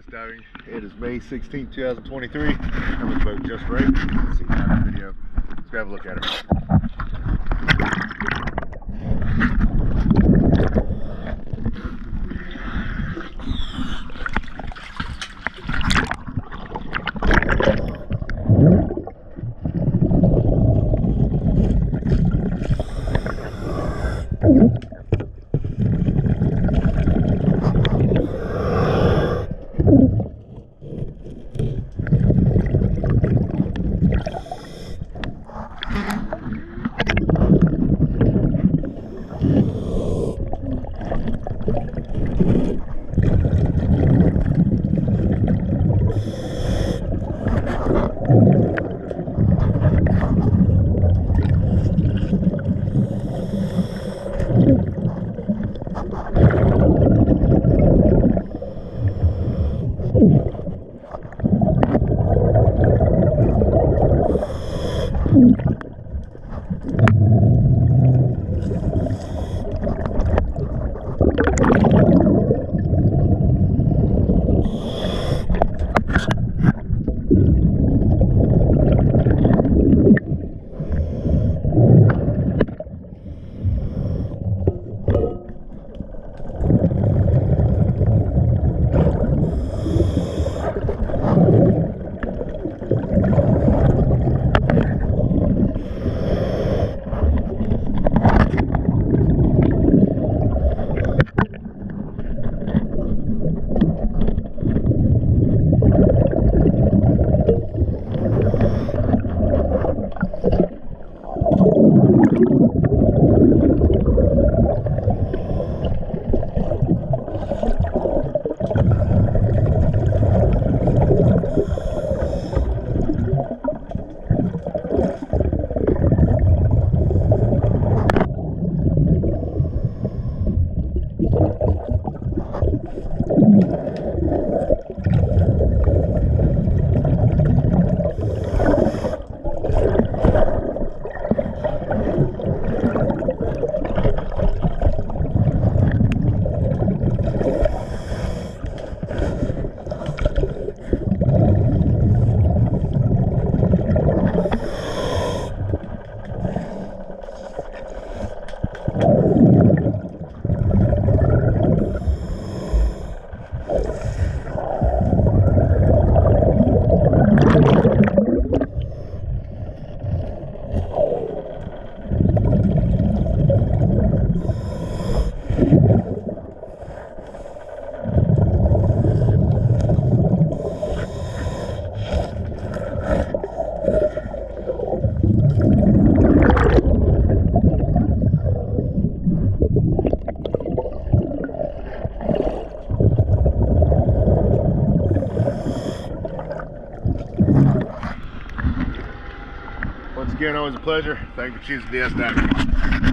DS diving. It is May 16, 2023. I'm with the boat just right. Let's see the video. Let's go have a look at her. Once again, always a pleasure. Thank you for choosing DS diving.